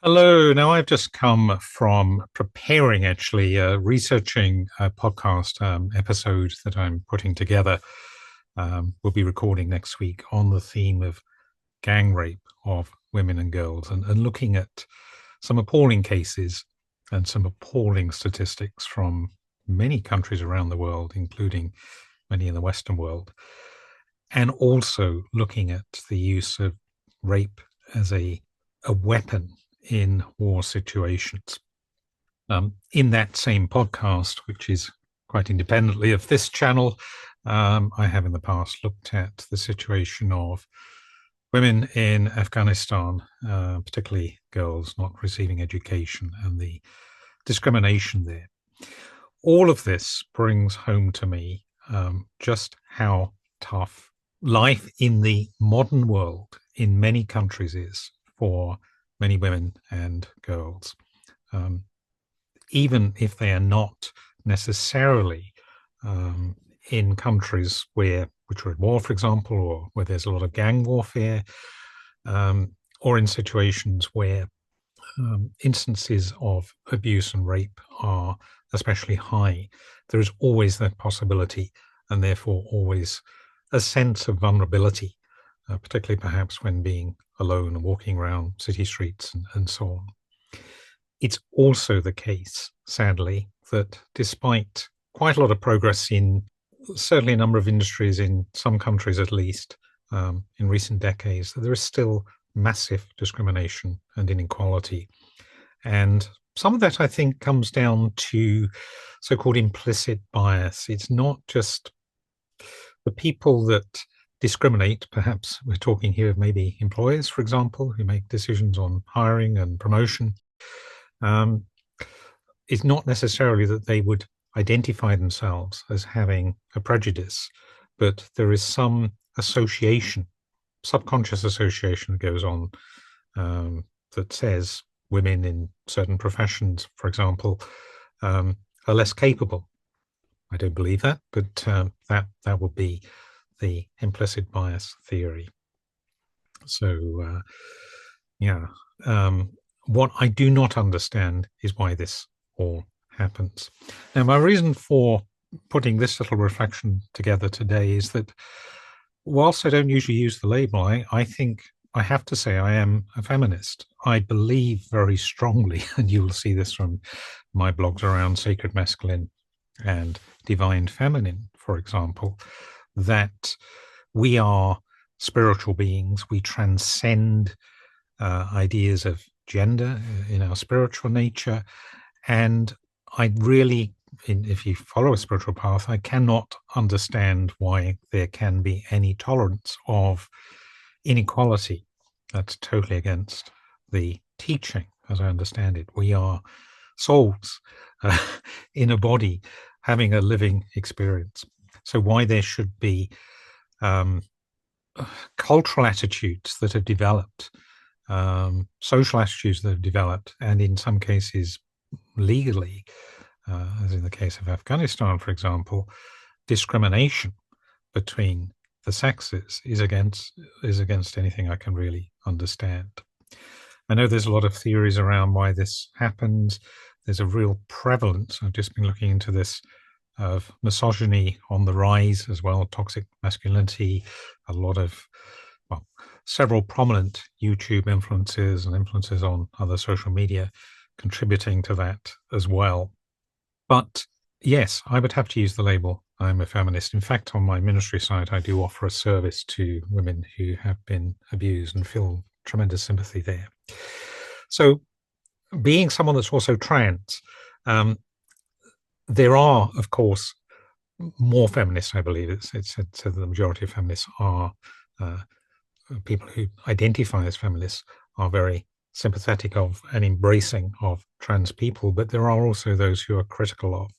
Hello. Now, I've just come from preparing, researching a podcast episode that I'm putting together. We'll be recording next week on the theme of gang rape of women and girls and looking at some appalling cases and some appalling statistics from many countries around the world, including many in the Western world, and also looking at the use of rape as a weapon in war situations. In that same podcast, which is quite independently of this channel, I have in the past looked at the situation of women in Afghanistan, particularly girls not receiving education and the discrimination there. All of this brings home to me just how tough life in the modern world in many countries is for many women and girls, even if they are not necessarily in countries which are at war, for example, or where there's a lot of gang warfare, or in situations where instances of abuse and rape are especially high. There is always that possibility, and therefore always a sense of vulnerability, particularly perhaps when being alone and walking around city streets and so on. It's also the case, sadly, that despite quite a lot of progress in certainly a number of industries, in some countries at least, in recent decades, that there is still massive discrimination and inequality. And some of that, I think, comes down to so-called implicit bias. It's not just the people that discriminate. Perhaps we're talking here of maybe employers, for example, who make decisions on hiring and promotion. It's not necessarily that they would identify themselves as having a prejudice, but there is some association, subconscious association that goes on, that says women in certain professions, for example, are less capable. I don't believe that, but that would be the implicit bias theory. So, what I do not understand is why this all happens. Now, my reason for putting this little reflection together today is that whilst I don't usually use the label, I think I have to say I am a feminist. I believe very strongly, and you will see this from my blogs around sacred masculine and divine feminine, for example, that we are spiritual beings. We transcend ideas of gender in our spiritual nature. And I really, if you follow a spiritual path, I cannot understand why there can be any tolerance of inequality. That's totally against the teaching, as I understand it. We are souls in a body having a living experience. So why there should be cultural attitudes that have developed, social attitudes that have developed, and in some cases legally, as in the case of Afghanistan, for example, discrimination between the sexes is against anything I can really understand. I know there's a lot of theories around why this happens. There's a real prevalence. I've just been looking into this, of misogyny on the rise as well, toxic masculinity, a lot of, well, several prominent YouTube influencers and influencers on other social media contributing to that as well. But yes, I would have to use the label I'm a feminist. In fact, on my ministry site, I do offer a service to women who have been abused and feel tremendous sympathy there. So being someone that's also trans, there are, of course, more feminists, I believe. It's said that the majority of feminists are people who identify as feminists, are very sympathetic of and embracing of trans people, but there are also those who are critical of.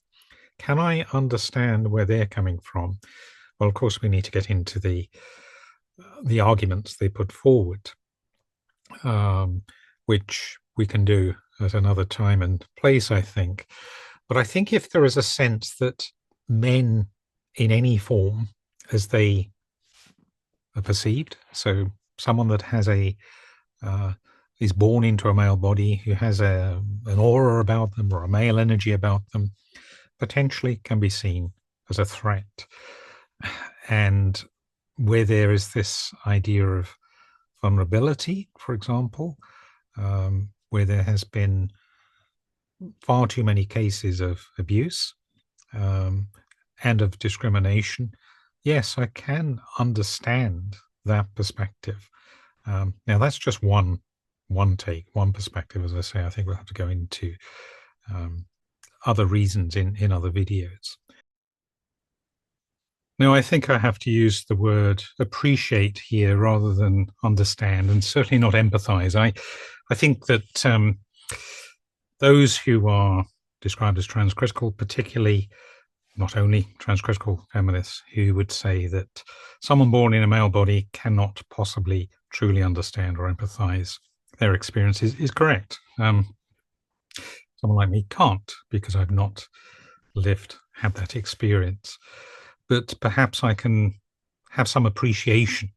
Can I understand where they're coming from? Well, of course, we need to get into the arguments they put forward, which we can do at another time and place, I think. But I think if there is a sense that men in any form, as they are perceived, so someone that has a is born into a male body, who has an aura about them or a male energy about them, potentially can be seen as a threat. And where there is this idea of vulnerability, for example, where there has been far too many cases of abuse and of discrimination, yes, I can understand that perspective. Now, that's just one take, one perspective. As I say, I think we'll have to go into other reasons in other videos. Now, I think I have to use the word appreciate here rather than understand, and certainly not empathize. I think that those who are described as transcritical, particularly not only transcritical feminists, who would say that someone born in a male body cannot possibly truly understand or empathize their experiences, is correct. Someone like me can't, because I've not had that experience. But perhaps I can have some appreciation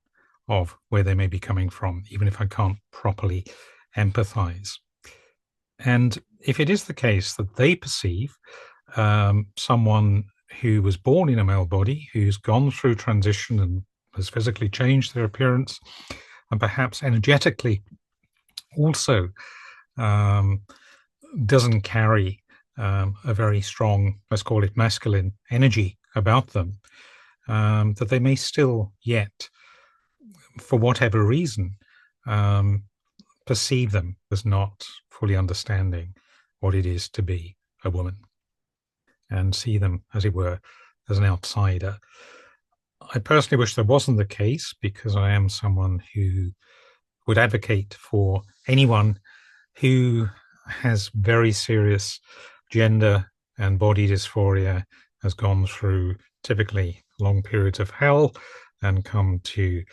of where they may be coming from, even if I can't properly empathize. And if it is the case that they perceive someone who was born in a male body, who's gone through transition and has physically changed their appearance, and perhaps energetically also doesn't carry a very strong, let's call it masculine energy about them, that they may still yet, for whatever reason, perceive them as not fully understanding what it is to be a woman, and see them, as it were, as an outsider. I personally wish that wasn't the case, because I am someone who would advocate for anyone who has very serious gender and body dysphoria, has gone through typically long periods of hell, and come to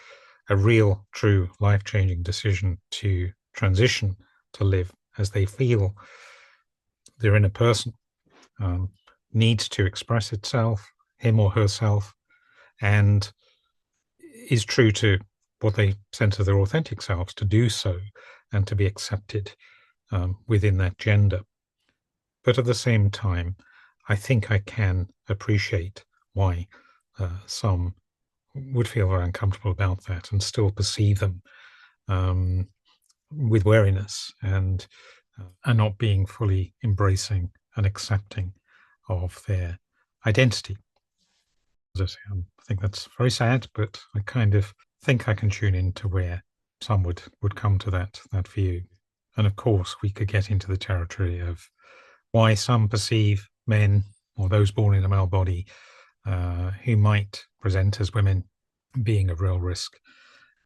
a real, true, life-changing decision to transition to live as they feel their inner person needs to express itself, him or herself, and is true to what they sense of their authentic selves, to do so and to be accepted within that gender. But at the same time, I think I can appreciate why some would feel very uncomfortable about that and still perceive them with wariness and not being fully embracing and accepting of their identity. As I say, I think that's very sad, but I kind of think I can tune into where some would come to that view. And of course, we could get into the territory of why some perceive men, or those born in a male body, who might present as women, being a real risk,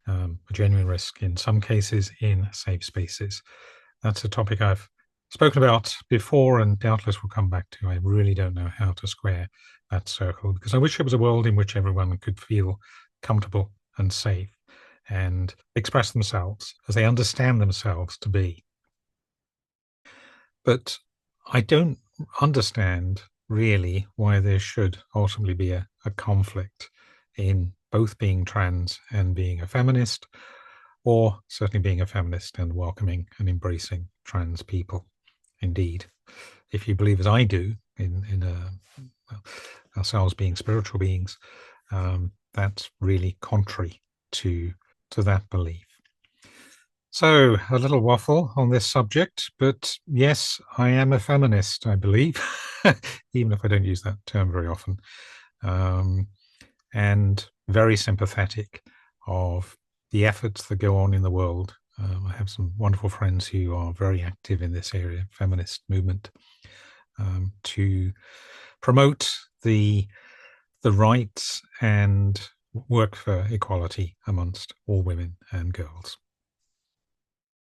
a genuine risk in some cases in safe spaces. That's a topic I've spoken about before and doubtless will come back to. I really don't know how to square that circle, because I wish there was a world in which everyone could feel comfortable and safe and express themselves as they understand themselves to be. But I don't understand really why there should ultimately be a conflict in both being trans and being a feminist, or certainly being a feminist and welcoming and embracing trans people. Indeed, if you believe as I do in ourselves being spiritual beings, that's really contrary to that belief. So, a little waffle on this subject, but yes, I am a feminist, I believe, even if I don't use that term very often, and very sympathetic of the efforts that go on in the world. I have some wonderful friends who are very active in this area, feminist movement, to promote the rights and work for equality amongst all women and girls.